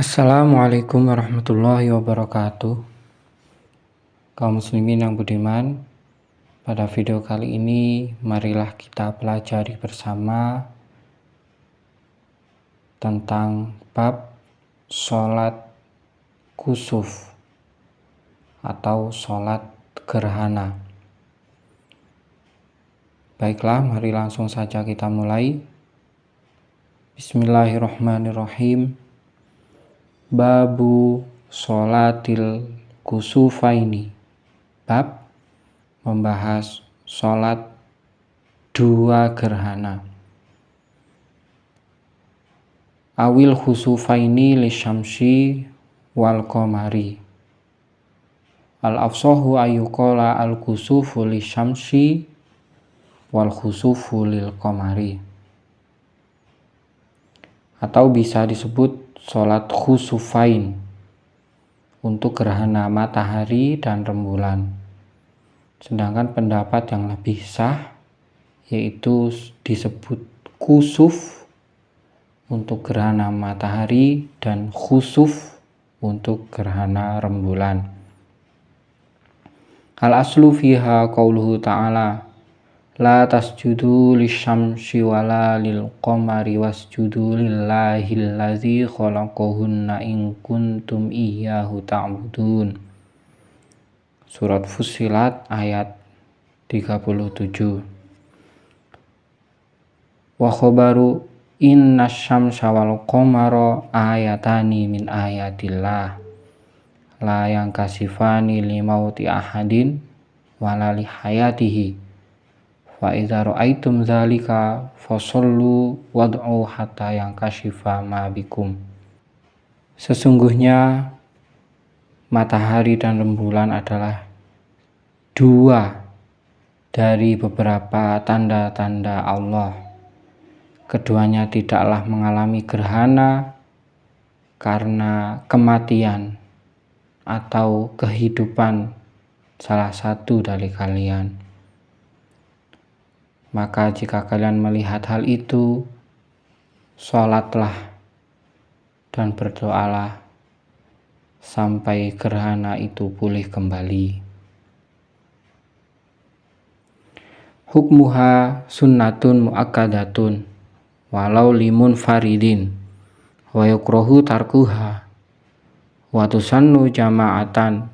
Assalamualaikum warahmatullahi wabarakatuh. Kaum muslimin yang budiman, pada video kali ini marilah kita pelajari bersama tentang bab sholat kusuf atau sholat gerhana. Baiklah, mari langsung saja kita mulai. Bismillahirrahmanirrahim. Babu sholatil kusufaini. Bab membahas sholat dua gerhana. Awil khusufaini lisyamsi wal qamari. Al-afsahu ayyuqala al-kusufu lisyamsi wal khusufu lil qamari. Atau bisa disebut sholat khusufain untuk gerhana matahari dan rembulan. Sedangkan pendapat yang lebih sah yaitu disebut kusuf untuk gerhana matahari dan khusuf untuk gerhana rembulan. Al-aslu fiha qauluhu ta'ala la tasjudu lisyamsi wala lil qamari wasjudu lillahil ladzi khalaqahunna in kuntum iyyahu ta'budun. Surat Fussilat ayat 37. Wa khabaru inna syamsa wal qamara ayatani min ayatillah la yang kasifani limauti ahadin wala li hayatihi. Fa idza ra'aitum dzalika fasallu wad'u hatta yang kashifa ma bikum. Sesungguhnya matahari dan rembulan adalah dua dari beberapa tanda-tanda Allah. Keduanya tidaklah mengalami gerhana karena kematian atau kehidupan salah satu dari kalian. Maka jika kalian melihat hal itu, sholatlah dan berdoalah sampai gerhana itu pulih kembali. Hukmuha sunnatun muakkadatun walau limun faridin wa yukrahu tarkuha wa tusannu jama'atan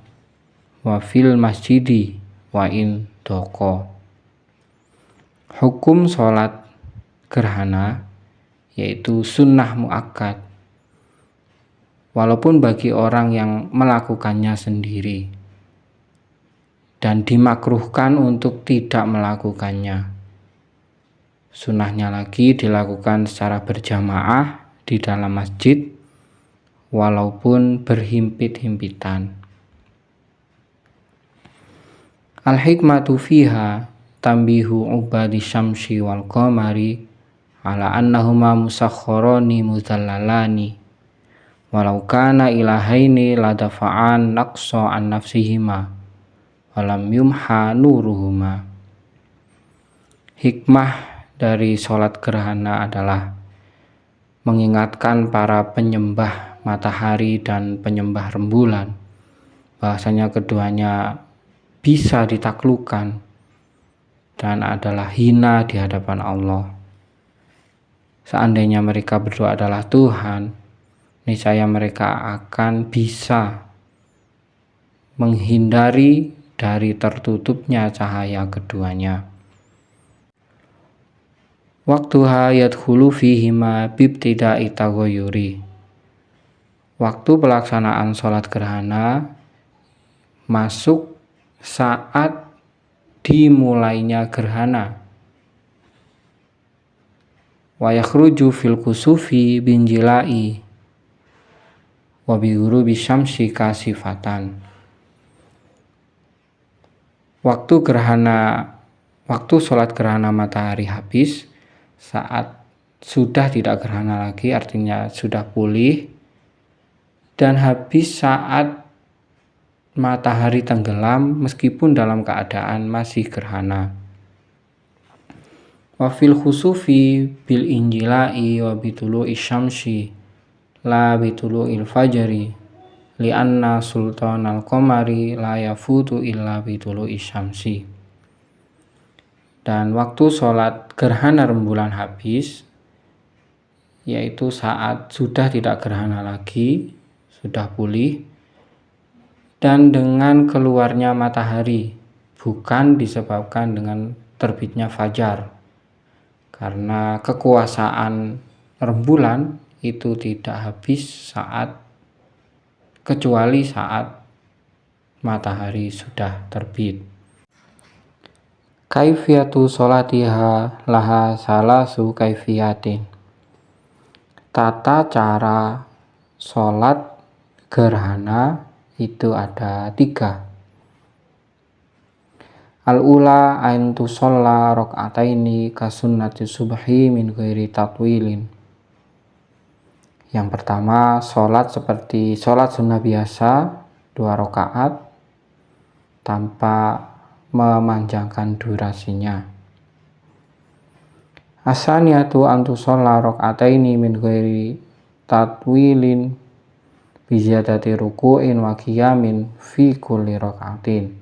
wa fil masjidi wa in doko. Hukum sholat gerhana yaitu sunnah muakkad walaupun bagi orang yang melakukannya sendiri, dan dimakruhkan untuk tidak melakukannya. Sunnahnya lagi dilakukan secara berjamaah di dalam masjid walaupun berhimpit-himpitan. Al-hikmatu fiha tambihu ubadi syamsi wal qamari ala annahuma musakhkharani mudhallalani walau kana ilahaini ladafa'an naqsa an nafsihima walam yumha nuruhuma. Hikmah dari sholat gerhana adalah mengingatkan para penyembah matahari dan penyembah rembulan bahwasanya keduanya bisa ditaklukkan dan adalah hina di hadapan Allah. Seandainya mereka berdua adalah Tuhan, niscaya mereka akan bisa menghindari dari tertutupnya cahaya keduanya. Waktuha yadkhulu fihima bibtida'i taghayyuri. Waktu pelaksanaan sholat gerhana masuk saat dimulainya gerhana. Wa yakhruju fil kusufi binjilai wa bi ghurubi syamsi kasifatan. Waktu sholat gerhana matahari habis saat sudah tidak gerhana lagi, artinya sudah pulih, dan habis saat matahari tenggelam meskipun dalam keadaan masih gerhana. Wa fil khusufi bil injilai wa bitulu isyamsi la bitulu'il fajri li'anna sultanal qamari la yafutu illa bitulu'i syamsi. Dan waktu sholat gerhana rembulan habis, yaitu saat sudah tidak gerhana lagi, sudah pulih, dan dengan keluarnya matahari, bukan disebabkan dengan terbitnya fajar, karena kekuasaan rembulan itu tidak habis kecuali saat matahari sudah terbit. Kaifiyatu sholatiha laha salasu kaifiyatin. Tata cara sholat gerhana itu ada 3. Al-ula ain tusalla rok'ataini kasunnati subhi min ghairi tatwilin. Yang pertama, sholat seperti sholat sunnah biasa 2 rakaat tanpa memanjangkan durasinya. Asaniyatu antusalla rakaataini min ghairi tatwilin biziyadati ruku'in wa qiyamin fi kulli rakaatin.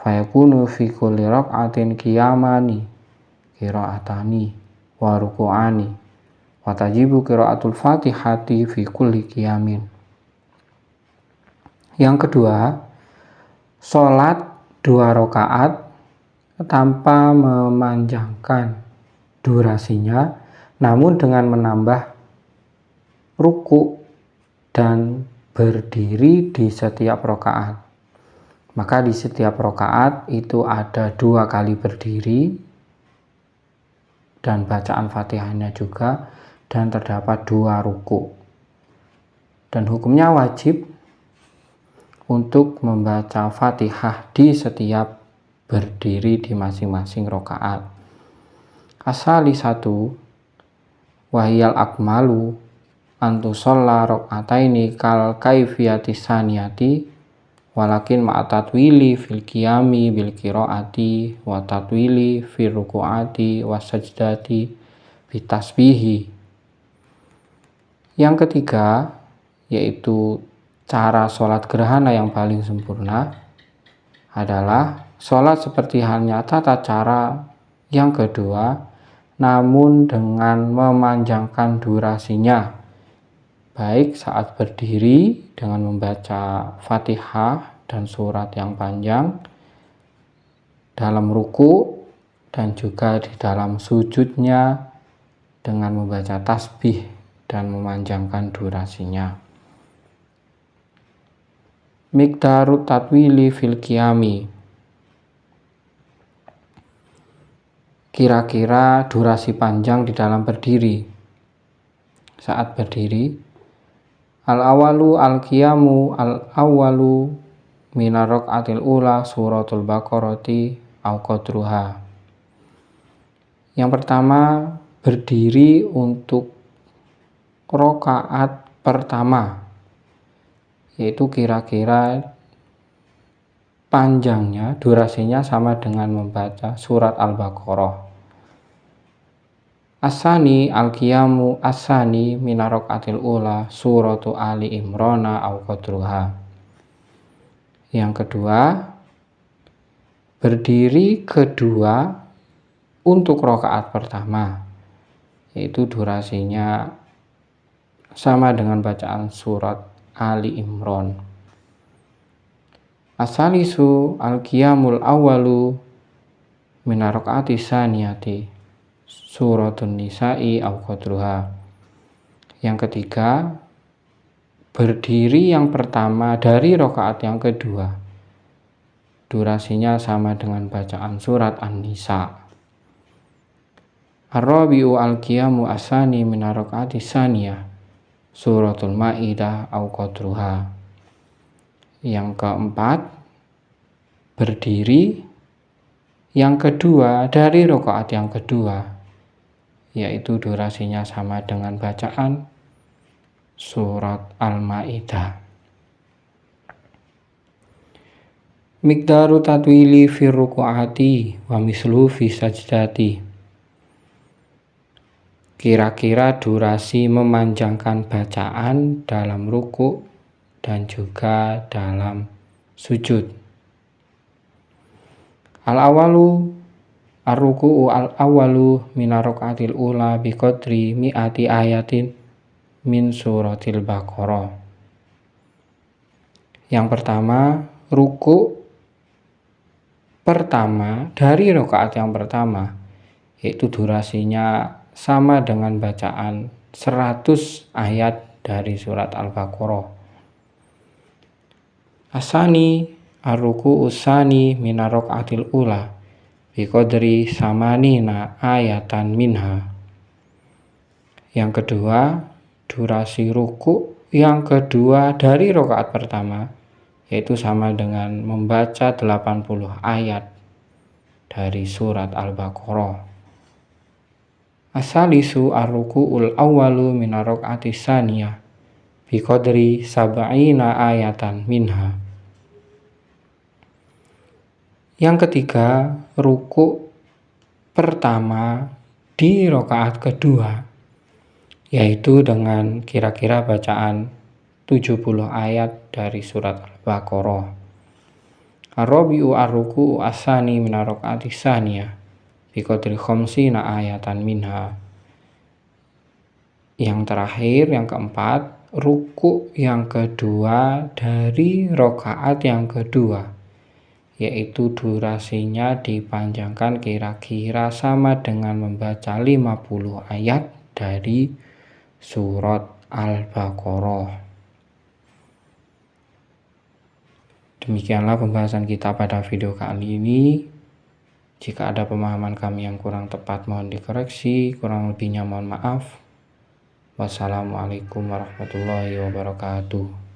Fayakunu fi kulli rakaatin qiyamani qira'atani wa ruku'ani wa tajibu qira'atul fatihati fi kulli qiyamin. Yang kedua, sholat 2 rakaat tanpa memanjangkan durasinya, namun dengan menambah ruku dan berdiri di setiap rakaat. Maka di setiap rakaat itu ada 2 kali berdiri dan bacaan Fatihahnya juga, dan terdapat 2 ruku. Dan hukumnya wajib untuk membaca Fatihah di setiap berdiri di masing-masing rakaat. Asali 1 wahiyal akmalu antusalla rakaataini kal kaifiyati saniyati walakin ma'atatwili fil qiyami bil qiraati wa tatwili fil ruku'ati wa sajdati bitasbihi. Yang ketiga, yaitu cara sholat gerhana yang paling sempurna adalah sholat seperti halnya tata cara yang kedua, namun dengan memanjangkan durasinya, baik saat berdiri dengan membaca Fatihah dan surat yang panjang, dalam ruku dan juga di dalam sujudnya dengan membaca tasbih dan memanjangkan durasinya. Miqdarut tatwili fil qiyami. Kira-kira durasi panjang di dalam berdiri. Saat berdiri, al-awalu al-qiyamu al-awalu minar rak'atil ula suratul baqarati au qadruha. Yang pertama, berdiri untuk rakaat pertama, yaitu kira-kira panjangnya, durasinya sama dengan membaca surat Al-Baqarah. Asani al-qiyamu asani minar rak'atil ula suratu Ali Imrana au qadruha. Yang kedua, berdiri kedua untuk rakaat pertama, yaitu durasinya sama dengan bacaan surat Ali Imran. Asalisu al-qiyamul awalu minar rak'ati saniyati suratun nisa'i au qadruha. Yang ketiga, berdiri yang pertama dari rakaat yang kedua, durasinya sama dengan bacaan surat An-Nisa. Ar-rabi'u al-qiyamu asani minar rak'ati saniyah suratul Maidah au qadruha. Yang keempat, berdiri yang kedua dari rakaat yang kedua, yaitu durasinya sama dengan bacaan surat Al-Maidah. Miqdaru tatwili fi ruku'ati wa mislu fi sajdati. kira-kira durasi memanjangkan bacaan dalam ruku dan juga dalam sujud. Al-awalu ar-ruku'u al-awalu mina rakaatil ula biqadri mi'ati ayatin min suratil Baqarah. Yang pertama, ruku pertama dari rakaat yang pertama, yaitu durasinya sama dengan bacaan 100 ayat dari surat Al-Baqarah. Asani ar-ruku'u usani mina rakaatil ula biqadri samanina ayatan minha. Yang kedua, durasi ruku yang kedua dari rakaat pertama, yaitu sama dengan membaca 80 ayat dari surat Al-Baqarah. Asalisu ar-ruku'ul awwalu min ar-raka'ati tsaniyah biqadri sab'ina ayatan minha. Yang ketiga, ruku pertama di rakaat kedua, yaitu dengan kira-kira bacaan 70 ayat dari surat Al-Baqarah. Ar-rabi'u ar-ruku'u asani min ar-raka'ati tsaniyah biqadri khamsina ayatan minha. Yang terakhir, yang keempat, ruku yang kedua dari rakaat yang kedua, yaitu durasinya dipanjangkan kira-kira sama dengan membaca 50 ayat dari surat Al-Baqarah. Demikianlah pembahasan kita pada video kali ini. Jika ada pemahaman kami yang kurang tepat, mohon dikoreksi. Kurang lebihnya mohon maaf. Wassalamualaikum warahmatullahi wabarakatuh.